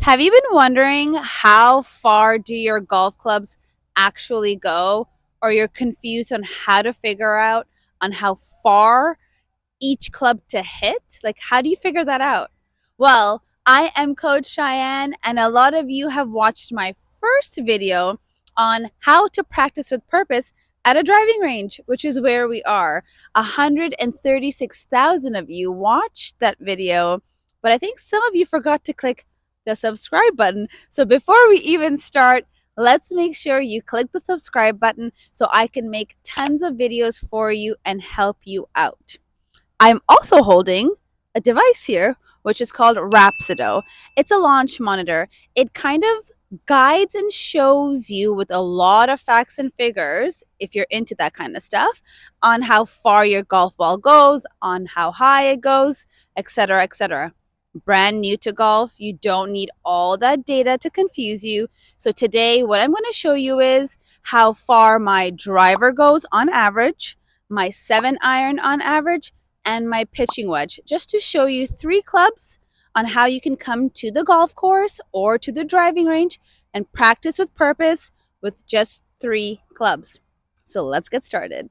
Have you been wondering how far do your golf clubs actually go, or you're confused on how to figure out on how far each club to hit? Like, how do you figure that out? Well, I am Coach Cheyenne, and a lot of you have watched my first video on how to practice with purpose at a driving range, which is where we are. 136,000 of you watched that video, but I think some of you forgot to click the subscribe button. So before we even start, let's make sure you click the subscribe button so I can make tons of videos for you and help you out. I'm also holding a device here, which is called Rapsodo. It's a launch monitor. It kind of guides and shows you with a lot of facts and figures, if you're into that kind of stuff, on how far your golf ball goes, on how high it goes, etc., etc. Brand new to golf, you don't need all that data to confuse you. So today, what I'm going to show you is how far my driver goes on average, my 7-iron on average, and my pitching wedge, just to show you 3 clubs on how you can come to the golf course or to the driving range and practice with purpose with just 3 clubs. So let's get started.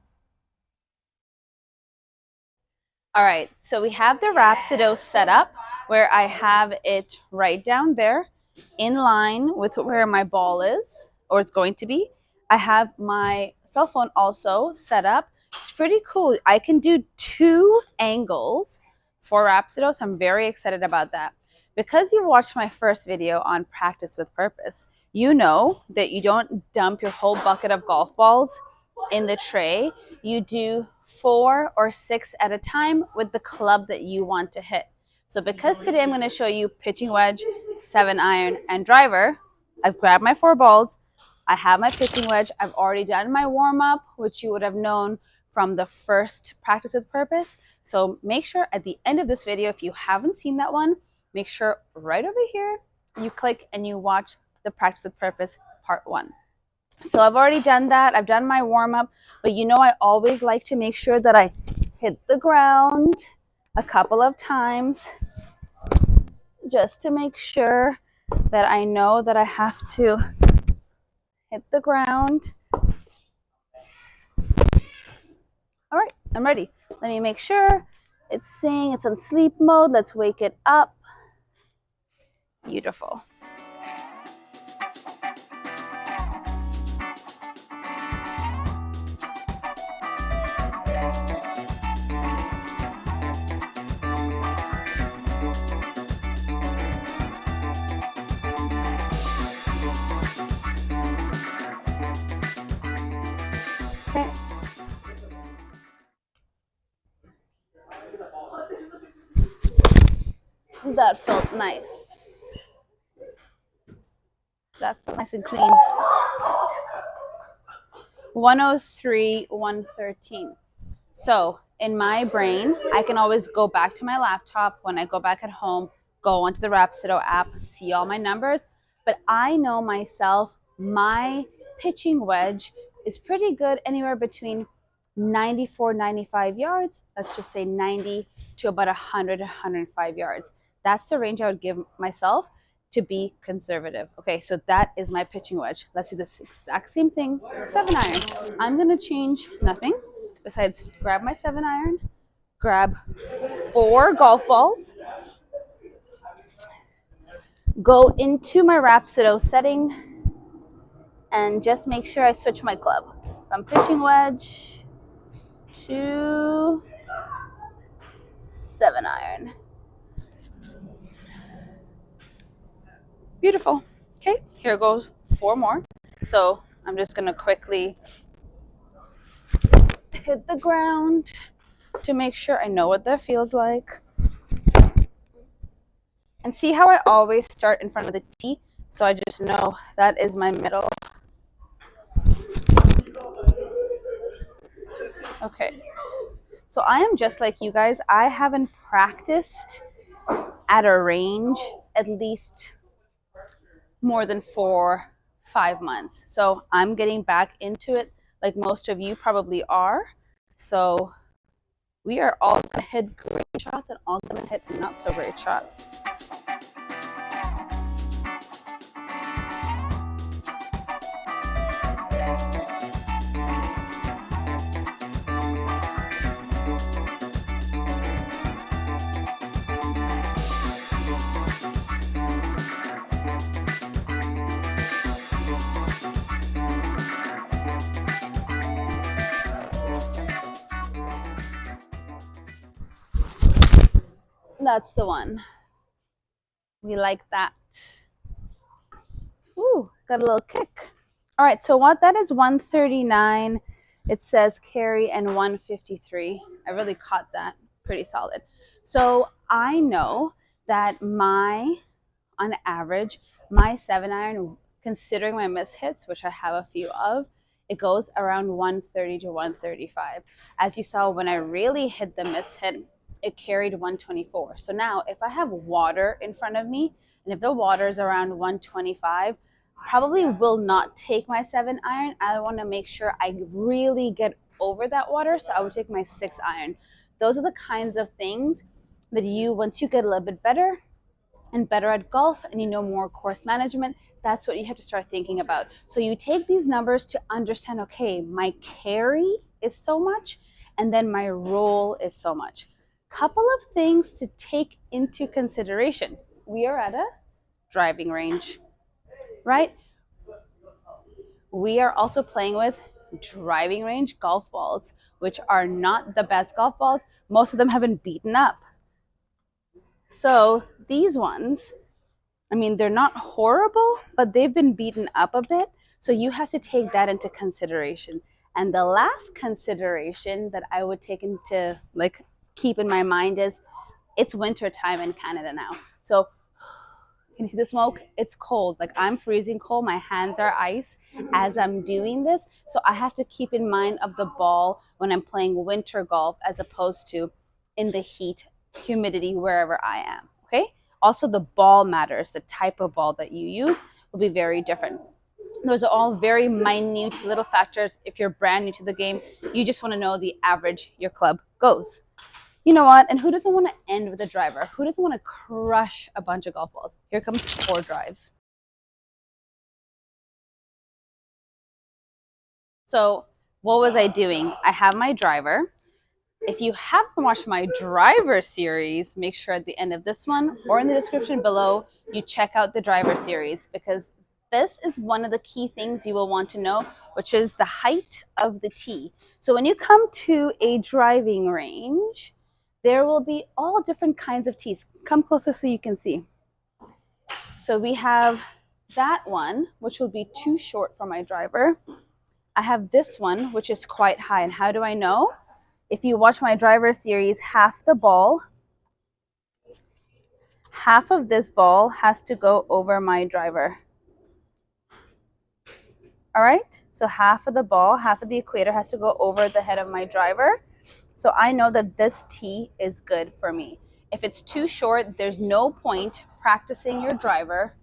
All right, so we have the Rapsodo set up where I have it right down there in line with where my ball is, or it's going to be. I have my cell phone also set up. It's pretty cool. I can do 2 angles for Rapsodo, so I'm very excited about that. Because you've watched my first video on practice with purpose, you know that you don't dump your whole bucket of golf balls in the tray. You do 4 or 6 at a time with the club that you want to hit. So because today I'm going to show you pitching wedge, 7-iron, and driver, I've grabbed my 4 balls. I have my pitching wedge. I've already done my warm-up, which you would have known from the first practice with purpose. So make sure at the end of this video, if you haven't seen that one, make sure right over here you click and you watch the practice with purpose part 1. So I've already done that. I've done my warm-up, but you know I always like to make sure that I hit the ground a couple of times just to make sure that I know that I have to hit the ground. All right, I'm ready. Let me make sure it's saying it's on sleep mode. Let's wake it up. Beautiful. Okay. That felt nice. That felt nice and clean. 103, 113. So in my brain, I can always go back to my laptop when I go back at home, go onto the Rapsodo app, see all my numbers. But I know myself, my pitching wedge is pretty good, anywhere between 94, 95 yards. Let's just say 90 to about 100, 105 yards. That's the range I would give myself to be conservative. Okay, so that is my pitching wedge. Let's do this exact same thing, 7-iron. I'm gonna change nothing besides grab my 7-iron, grab 4 golf balls, go into my Rapsodo setting, and just make sure I switch my club from pitching wedge to 7-iron. Beautiful. Okay, here goes 4 more. So I'm just gonna quickly hit the ground to make sure I know what that feels like. And see how I always start in front of the tee? So I just know that is my middle. Okay, so I am just like you guys. I haven't practiced at a range at least more than 4-5 months. So I'm getting back into it like most of you probably are. So we are all going to hit great shots and all going to hit not so great shots. That's the one. We like that. Ooh, got a little kick. All right, so what that is 139. It says carry and 153. I really caught that. Pretty solid. So I know that on average, my 7-iron, considering my miss hits, which I have a few of, it goes around 130 to 135. As you saw, when I really hit the miss hit, it carried 124. So now if I have water in front of me, and if the water is around 125, probably will not take my 7-iron. I want to make sure I really get over that water, so I would take my 6-iron. Those are the kinds of things that once you get a little bit better and better at golf and you know more course management, that's what you have to start thinking about. So you take these numbers to understand, okay, my carry is so much and then my roll is so much. Couple of things to take into consideration. We are at a driving range, right? We are also playing with driving range golf balls, which are not the best golf balls. Most of them have been beaten up. So these ones, I mean, they're not horrible, but they've been beaten up a bit. So you have to take that into consideration. And the last consideration that I would take into, keep in my mind is it's winter time in Canada now. So can you see the smoke? It's cold. Like, I'm freezing cold. My hands are ice as I'm doing this. So I have to keep in mind of the ball when I'm playing winter golf as opposed to in the heat, humidity, wherever I am. Okay? Also, the ball matters. The type of ball that you use will be very different. Those are all very minute little factors. If you're brand new to the game, you just want to know the average your club goes. You know what? And who doesn't want to end with a driver? Who doesn't want to crush a bunch of golf balls? Here comes 4 drives. So what was I doing? I have my driver. If you haven't watched my driver series, make sure at the end of this one or in the description below, you check out the driver series, because this is one of the key things you will want to know, which is the height of the tee. So when you come to a driving range, there will be all different kinds of tees. Come closer so you can see. So we have that one, which will be too short for my driver. I have this one, which is quite high. And how do I know? If you watch my driver series, half of this ball has to go over my driver. All right? So half of the ball, half of the equator has to go over the head of my driver. So I know that this tee is good for me. If it's too short, there's no point practicing your driver.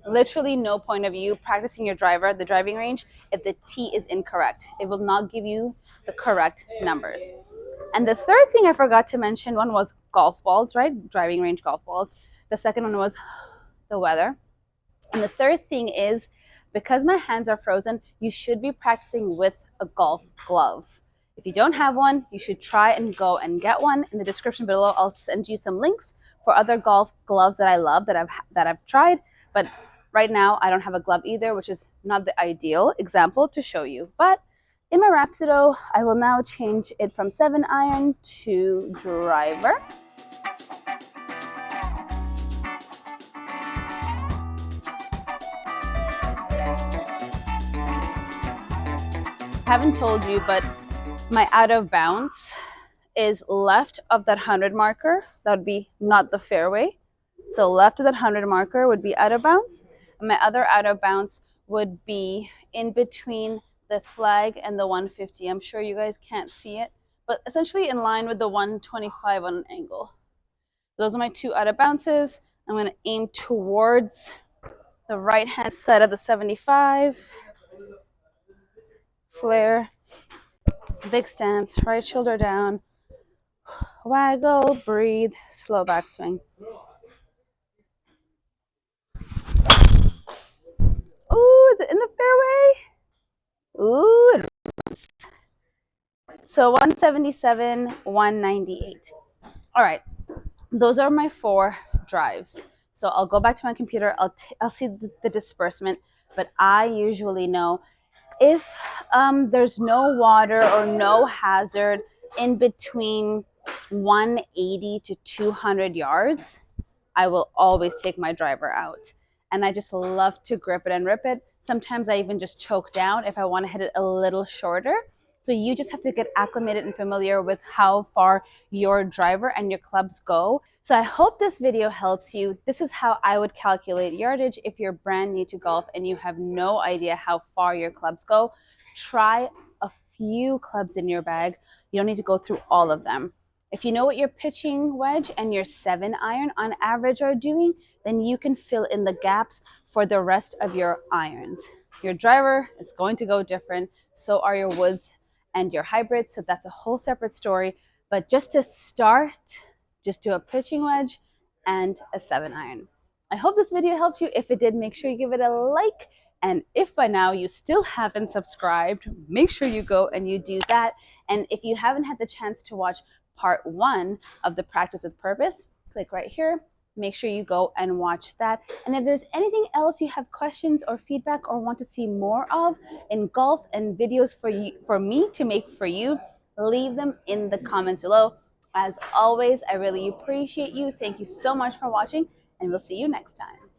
Literally no point of you practicing your driver at the driving range if the tee is incorrect. It will not give you the correct numbers. And the third thing I forgot to mention, one was golf balls, right? Driving range golf balls. The second one was the weather. And the third thing is, because my hands are frozen, you should be practicing with a golf glove. If you don't have one, you should try and go and get one. In the description below, I'll send you some links for other golf gloves that I love that I've tried. But right now, I don't have a glove either, which is not the ideal example to show you. But in my Rapsodo, I will now change it from 7-iron to driver. I haven't told you, but my out of bounds is left of that 100 marker. That would be not the fairway. So left of that 100 marker would be out of bounds. And my other out of bounds would be in between the flag and the 150. I'm sure you guys can't see it, but essentially in line with the 125 on an angle. Those are my 2 out of bounces. I'm going to aim towards the right hand side of the 75. Flare, big stance, right shoulder down, waggle, breathe, slow backswing. Oh, is it in the fairway? So 177, 198. All right, those are my 4 drives. So I'll go back to my computer. I'll see the disbursement, but I usually know if there's no water or no hazard in between 180 to 200 yards, I will always take my driver out. And I just love to grip it and rip it. Sometimes I even just choke down if I want to hit it a little shorter. So you just have to get acclimated and familiar with how far your driver and your clubs go. So I hope this video helps you. This is how I would calculate yardage if you're brand new to golf and you have no idea how far your clubs go. Try a few clubs in your bag. You don't need to go through all of them. If you know what your pitching wedge and your 7-iron on average are doing, then you can fill in the gaps for the rest of your irons. Your driver is going to go different. So are your woods and your hybrids. So that's a whole separate story. But just to start, just do a pitching wedge and a 7-iron. I hope this video helped you. If it did, make sure you give it a like. And if by now you still haven't subscribed, make sure you go and you do that. And if you haven't had the chance to watch part 1 of the Practice with Purpose, click right here. Make sure you go and watch that. And if there's anything else you have questions or feedback or want to see more of in golf and videos for me to make for you, leave them in the comments below. As always, I really appreciate you. Thank you so much for watching, and we'll see you next time.